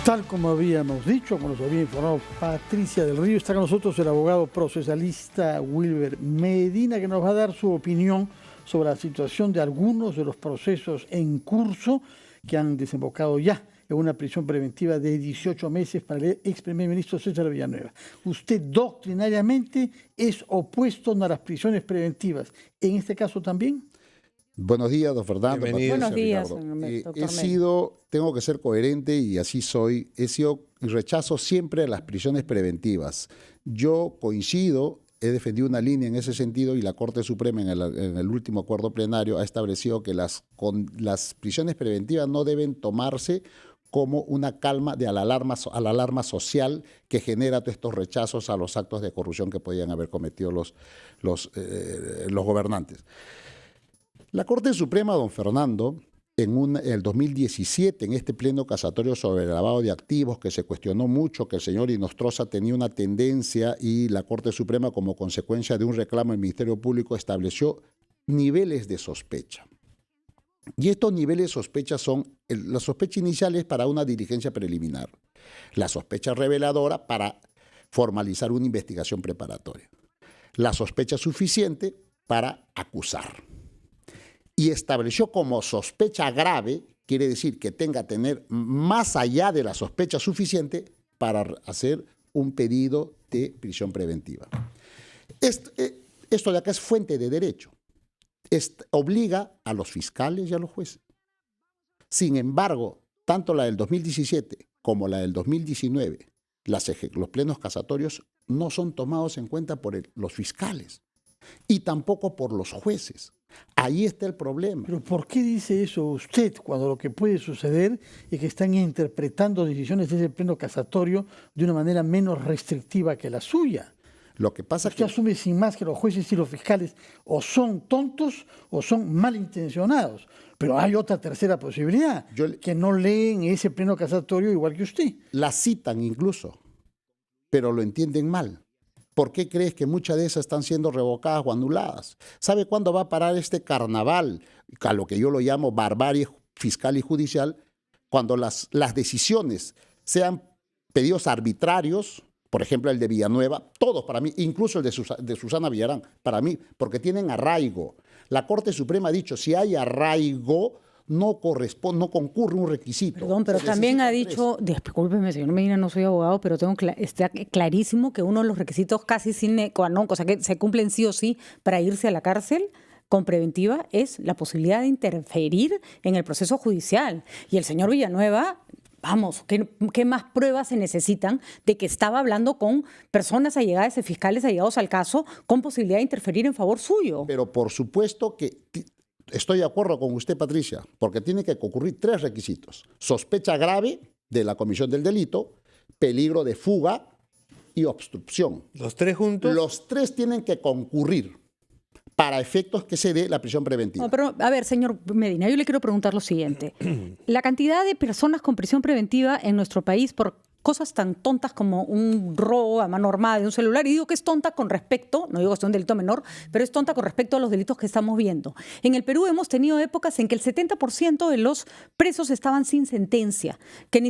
Tal como habíamos dicho, como nos había informado Patricia del Río, está con nosotros el abogado procesalista Wilber Medina, que nos va a dar su opinión sobre la situación de algunos de los procesos en curso que han desembocado ya en una prisión preventiva de 18 meses para el ex primer ministro César Villanueva. Usted doctrinariamente es opuesto a las prisiones preventivas. ¿En este caso también? Buenos días, don Fernando. Buenos días, tengo que ser coherente y así soy. He sido y rechazo siempre las prisiones preventivas. Yo coincido, he defendido una línea en ese sentido y la Corte Suprema en el último acuerdo plenario ha establecido que las prisiones preventivas no deben tomarse como una calma a la alarma social que genera todos estos rechazos a los actos de corrupción que podían haber cometido los gobernantes. La Corte Suprema, don Fernando, en el 2017, en este pleno casatorio sobre el lavado de activos, que se cuestionó mucho, que el señor Inostroza tenía una tendencia y la Corte Suprema, como consecuencia de un reclamo del Ministerio Público, estableció niveles de sospecha. Y estos niveles de sospecha son la sospecha inicial es para una diligencia preliminar, la sospecha reveladora para formalizar una investigación preparatoria, la sospecha suficiente para acusar. Y estableció como sospecha grave, quiere decir que tenga que tener más allá de la sospecha suficiente para hacer un pedido de prisión preventiva. Esto de acá es fuente de derecho. Obliga a los fiscales y a los jueces. Sin embargo, tanto la del 2017 como la del 2019, los plenos casatorios no son tomados en cuenta por los fiscales y tampoco por los jueces. Ahí está el problema. ¿Pero por qué dice eso usted cuando lo que puede suceder es que están interpretando decisiones de ese pleno casatorio de una manera menos restrictiva que la suya? Lo que pasa usted asume sin más que los jueces y los fiscales o son tontos o son malintencionados. Pero hay otra tercera posibilidad, que no leen ese pleno casatorio igual que usted. La citan incluso, pero lo entienden mal. ¿Por qué crees que muchas de esas están siendo revocadas o anuladas? ¿Sabe cuándo va a parar este carnaval, a lo que yo lo llamo barbarie fiscal y judicial? Cuando las decisiones sean pedidos arbitrarios, por ejemplo el de Villanueva, todos para mí, incluso el de Susana Villarán, para mí, porque tienen arraigo. La Corte Suprema ha dicho, si hay arraigo, no concurre un requisito. Perdón, pero también ha dicho, discúlpeme, señor Medina, no soy abogado, pero está clarísimo que uno de los requisitos casi sine qua non, o sea que se cumplen sí o sí para irse a la cárcel con preventiva, es la posibilidad de interferir en el proceso judicial. Y el señor Villanueva, vamos, ¿qué más pruebas se necesitan de que estaba hablando con personas allegadas, fiscales allegados al caso, con posibilidad de interferir en favor suyo? Pero por supuesto que estoy de acuerdo con usted, Patricia, porque tiene que concurrir 3 requisitos. Sospecha grave de la comisión del delito, peligro de fuga y obstrucción. ¿Los 3 juntos? Los 3 tienen que concurrir para efectos que se dé la prisión preventiva. No, pero a ver, señor Medina, yo le quiero preguntar lo siguiente. La cantidad de personas con prisión preventiva en nuestro país por cosas tan tontas como un robo a mano armada de un celular, y digo que es tonta con respecto, no digo que sea un delito menor, pero es tonta con respecto a los delitos que estamos viendo. En el Perú hemos tenido épocas en que el 70% de los presos estaban sin sentencia, que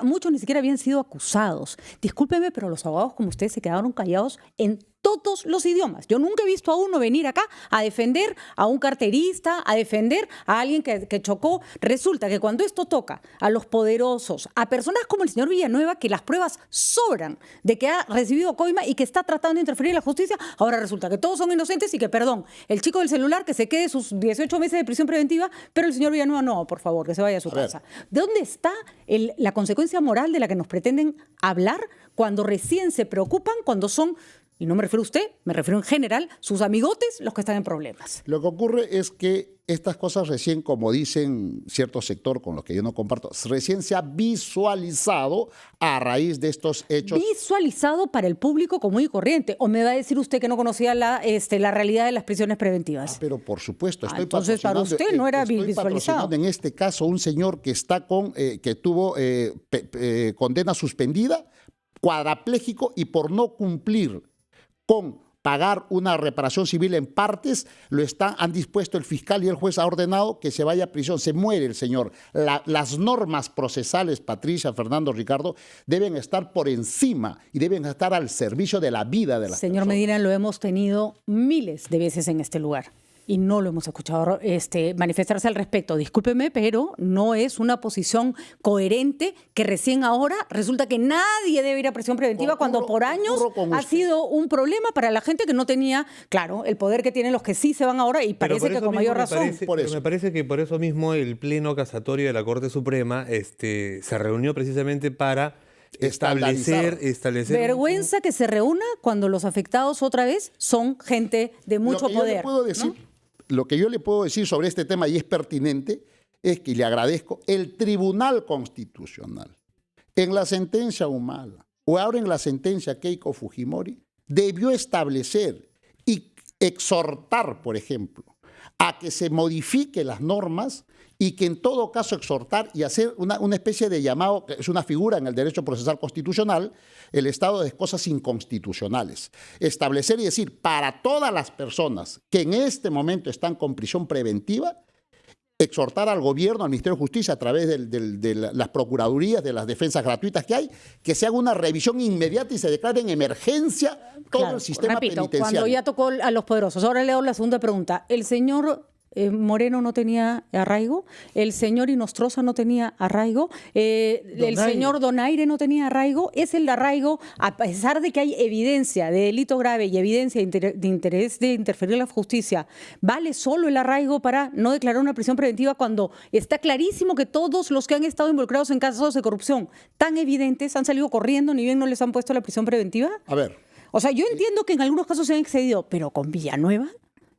muchos ni siquiera habían sido acusados. Discúlpeme, pero los abogados como ustedes se quedaron callados en todos los idiomas. Yo nunca he visto a uno venir acá a defender a un carterista, a defender a alguien que chocó. Resulta que cuando esto toca a los poderosos, a personas como el señor Villanueva, que las pruebas sobran de que ha recibido coima y que está tratando de interferir en la justicia, ahora resulta que todos son inocentes y que, perdón, el chico del celular que se quede sus 18 meses de prisión preventiva, pero el señor Villanueva no, por favor, que se vaya a su casa. ¿De dónde está la consecuencia moral de la que nos pretenden hablar cuando recién se preocupan, cuando son, y no me refiero a usted, me refiero en general, sus amigotes los que están en problemas? Lo que ocurre es que estas cosas recién, como dicen cierto sector con los que yo no comparto, recién se ha visualizado a raíz de estos hechos. ¿Visualizado para el público común y corriente? ¿O me va a decir usted que no conocía la realidad de las prisiones preventivas? Pero por supuesto, entonces para usted no era visualizado. En este caso, un señor que está que tuvo condena suspendida, cuadrapléjico, y por no cumplir con pagar una reparación civil en partes, han dispuesto el fiscal y el juez ha ordenado que se vaya a prisión. Se muere el señor. Las normas procesales, Patricia, Fernando, Ricardo, deben estar por encima y deben estar al servicio de la vida de las personas. Señor Medina, lo hemos tenido miles de veces en este lugar y no lo hemos escuchado manifestarse al respecto. Discúlpeme, pero no es una posición coherente que recién ahora resulta que nadie debe ir a prisión preventiva cuando por años ha sido un problema para la gente que no tenía, claro, el poder que tienen los que sí se van ahora y parece que con mayor razón. Me parece que por eso mismo el Pleno Casatorio de la Corte Suprema se reunió precisamente para establecer vergüenza que se reúna cuando los afectados otra vez son gente de mucho poder. Lo que yo le puedo decir sobre este tema, y es pertinente, es que le agradezco, el Tribunal Constitucional, en la sentencia Humala, o ahora en la sentencia Keiko Fujimori, debió establecer y exhortar, por ejemplo, a que se modifiquen las normas y que en todo caso exhortar y hacer una especie de llamado, que es una figura en el derecho procesal constitucional, el estado de cosas inconstitucionales. Establecer y decir, para todas las personas que en este momento están con prisión preventiva, exhortar al gobierno, al Ministerio de Justicia, a través de las procuradurías, de las defensas gratuitas que hay, que se haga una revisión inmediata y se declare en emergencia todo el sistema penitenciario. Cuando ya tocó a los poderosos. Ahora le hago la segunda pregunta. ¿El señor Moreno no tenía arraigo? ¿El señor Inostroza no tenía arraigo? ¿El señor Donaire no tenía arraigo? ¿Es el arraigo, a pesar de que hay evidencia de delito grave y evidencia de interés de interferir en la justicia, vale solo el arraigo para no declarar una prisión preventiva cuando está clarísimo que todos los que han estado involucrados en casos de corrupción tan evidentes han salido corriendo, ni bien no les han puesto la prisión preventiva? A ver. O sea, yo entiendo que en algunos casos se han excedido, pero con Villanueva,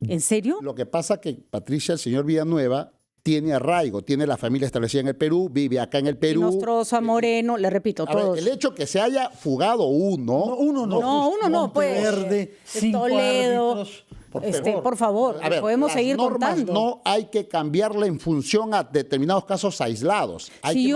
¿en serio? Lo que pasa que, Patricia, el señor Villanueva tiene arraigo, tiene la familia establecida en el Perú, vive acá en el Perú. Inostroza, Moreno, le repito, todos. El hecho que se haya fugado uno... uno no, pues. Verde, Toledo. Por favor, a ver, podemos seguir contando. No hay que cambiarla en función a determinados casos aislados. Si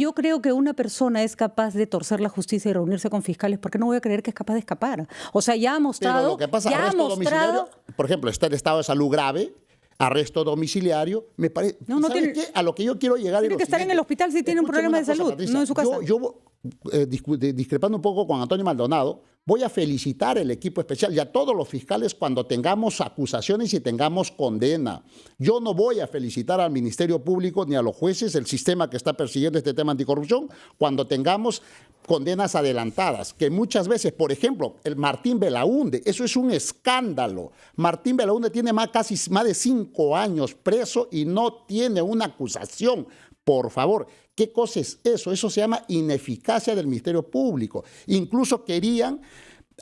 yo creo que una persona es capaz de torcer la justicia y reunirse con fiscales, ¿por qué no voy a creer que es capaz de escapar? O sea, ya ha mostrado... Pero lo que pasa, arresto domiciliario, por ejemplo, está en estado de salud grave, arresto domiciliario, me parece... ¿Sabe qué? A lo que yo quiero llegar... Tiene que estar en el hospital si tiene un problema de salud, no en su casa. Yo discrepando un poco con Antonio Maldonado, voy a felicitar al equipo especial y a todos los fiscales cuando tengamos acusaciones y tengamos condena. Yo no voy a felicitar al Ministerio Público ni a los jueces, el sistema que está persiguiendo este tema anticorrupción, cuando tengamos condenas adelantadas, que muchas veces, por ejemplo, el Martín Belaúnde, eso es un escándalo. Martín Belaúnde tiene más de 5 años preso y no tiene una acusación. Por favor, ¿qué cosa es eso? Eso se llama ineficacia del Ministerio Público. Incluso querían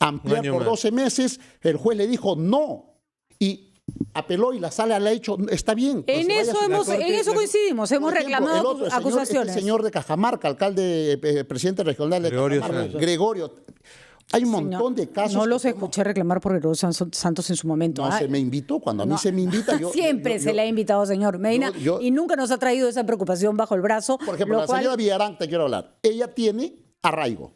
ampliar por 12 meses, el juez le dijo no y apeló y la sala le ha dicho, está bien. Pues en eso coincidimos, hemos reclamado acusaciones. El señor de Cajamarca, alcalde, presidente regional de Cajamarca, Gregorio. Hay un montón de casos. No los escuché reclamar por Gregorio Santos en su momento. No, se me invitó. Cuando a mí se me invita, siempre se le ha invitado, señor Medina, y nunca nos ha traído esa preocupación bajo el brazo. Por ejemplo, señora Villarán, te quiero hablar. Ella tiene arraigo.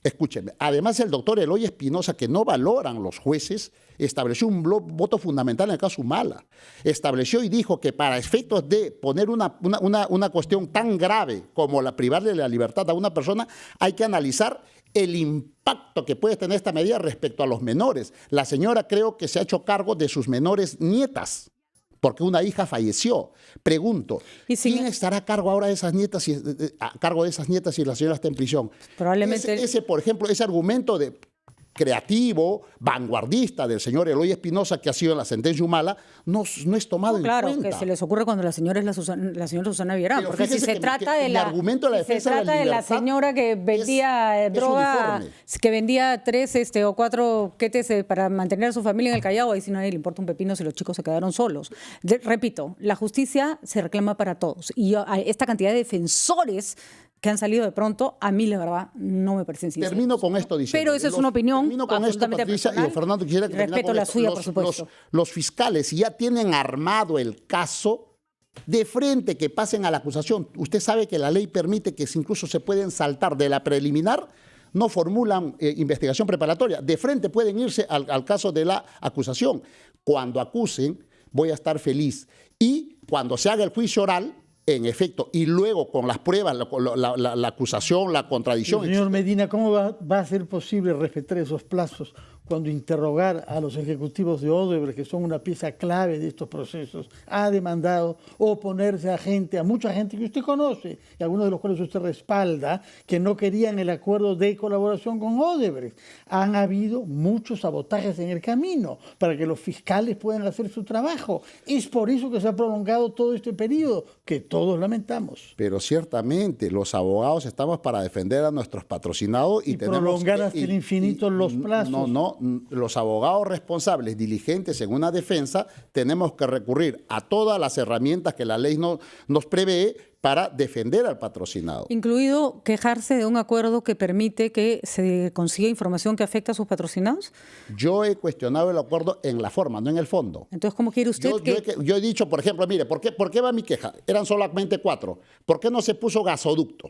Escúcheme. Además, el doctor Eloy Espinosa, que no valoran los jueces, estableció un voto fundamental en el caso Humala. Estableció y dijo que para efectos de poner una cuestión tan grave como la privarle la libertad a una persona, hay que analizar el impacto que puede tener esta medida respecto a los menores. La señora creo que se ha hecho cargo de sus menores nietas, porque una hija falleció. Pregunto, ¿quién estará a cargo ahora de esas nietas si la señora está en prisión? Probablemente por ejemplo, ese argumento de creativo, vanguardista del señor Eloy Espinosa, que ha sido en la sentencia Humala, no es tomado en cuenta. Claro, que se les ocurre cuando la señora es la señora Susana Villarán, pero porque si se trata de la señora que vendía droga, que vendía 3 o 4 quetes para mantener a su familia en el Callao, ahí sí nadie le importa un pepino si los chicos se quedaron solos. Repito, la justicia se reclama para todos, y esta cantidad de defensores que han salido de pronto, a mí la verdad no me parecen sinceros. Termino con esto diciendo. Pero esa es una opinión. Termino con esto, Patricia, y Fernando quisiera que respeto la suya, por supuesto. Los fiscales ya tienen armado el caso de frente que pasen a la acusación. Usted sabe que la ley permite que incluso se pueden saltar de la preliminar no formulan investigación preparatoria. De frente pueden irse al caso de la acusación. Cuando acusen, voy a estar feliz. Y cuando se haga el juicio oral, en efecto, y luego con las pruebas, la acusación, la contradicción. Señor Medina, ¿cómo va a ser posible respetar esos plazos cuando interrogar a los ejecutivos de Odebrecht, que son una pieza clave de estos procesos, ha demandado oponerse a mucha gente que usted conoce, y algunos de los cuales usted respalda, que no querían el acuerdo de colaboración con Odebrecht? Han habido muchos sabotajes en el camino para que los fiscales puedan hacer su trabajo. Es por eso que se ha prolongado todo este periodo, que todos lamentamos. Pero ciertamente los abogados estamos para defender a nuestros patrocinados y tenemos prolongar hasta el infinito los plazos. No, los abogados responsables, diligentes en una defensa, tenemos que recurrir a todas las herramientas que la ley nos prevé para defender al patrocinado. ¿Incluido quejarse de un acuerdo que permite que se consiga información que afecta a sus patrocinados? Yo he cuestionado el acuerdo en la forma, no en el fondo. Entonces, ¿cómo quiere usted yo he dicho, por ejemplo, mire, ¿por qué va mi queja? Eran solamente 4. ¿Por qué no se puso gasoducto?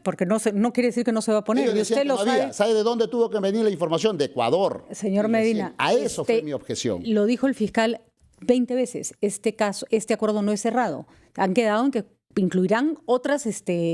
Porque no quiere decir que no se va a poner. Y usted lo sabe. ¿Sabe de dónde tuvo que venir la información? De Ecuador. Señor Medina, a eso fue mi objeción. Lo dijo el fiscal 20 veces. Este acuerdo no es cerrado. Han quedado en que incluirán otras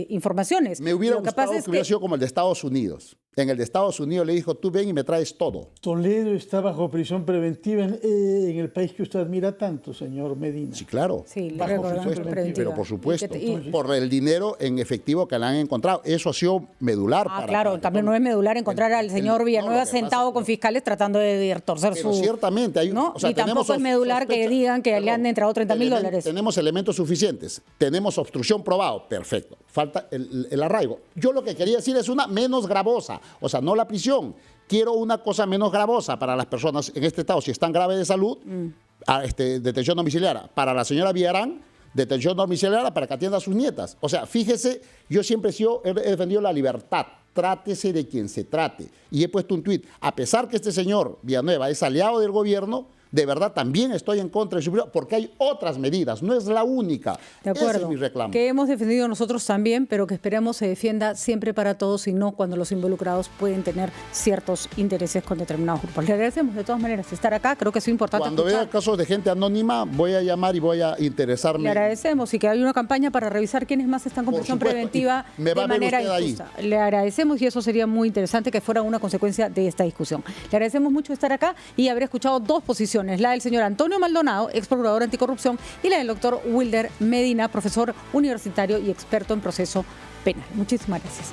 informaciones. Me hubiera gustado que hubiera sido como el de Estados Unidos. En el de Estados Unidos le dijo, tú ven y me traes todo. Toledo está bajo prisión preventiva en el país que usted admira tanto, señor Medina. Sí, claro. Sí, bajo prisión preventiva. Pero por supuesto, por el dinero en efectivo que le han encontrado. Eso ha sido medular. Claro, también no es medular encontrar al señor Villanueva sentado con fiscales tratando de torcer pero ciertamente hay ¿no? Y tampoco es medular que digan que le han entrado $30.000. Tenemos elementos suficientes. Tenemos obstrucción probado. Perfecto. Falta el arraigo. Yo lo que quería decir es una menos gravosa. O sea, no la prisión. Quiero una cosa menos gravosa para las personas en este estado, si están graves de salud, detención domiciliaria. Para la señora Villarán, detención domiciliaria para que atienda a sus nietas. O sea, fíjese, yo siempre he defendido la libertad. Trátese de quien se trate. Y he puesto un tuit. A pesar que este señor Villanueva es aliado del gobierno, de verdad también estoy en contra de su vida porque hay otras medidas, no es la única. De acuerdo, ese es mi reclamo. Que hemos defendido nosotros también, pero que esperemos se defienda siempre para todos y no cuando los involucrados pueden tener ciertos intereses con determinados grupos. Le agradecemos de todas maneras estar acá, creo que es importante. Cuando vea casos de gente anónima, voy a llamar y voy a interesarme. Le agradecemos y que hay una campaña para revisar quiénes más están con prisión preventiva de manera injusta. Le agradecemos y eso sería muy interesante que fuera una consecuencia de esta discusión. Le agradecemos mucho estar acá y haber escuchado dos posiciones. La del señor Antonio Maldonado, ex procurador anticorrupción, y la del doctor Wilder Medina, profesor universitario y experto en proceso penal. Muchísimas gracias.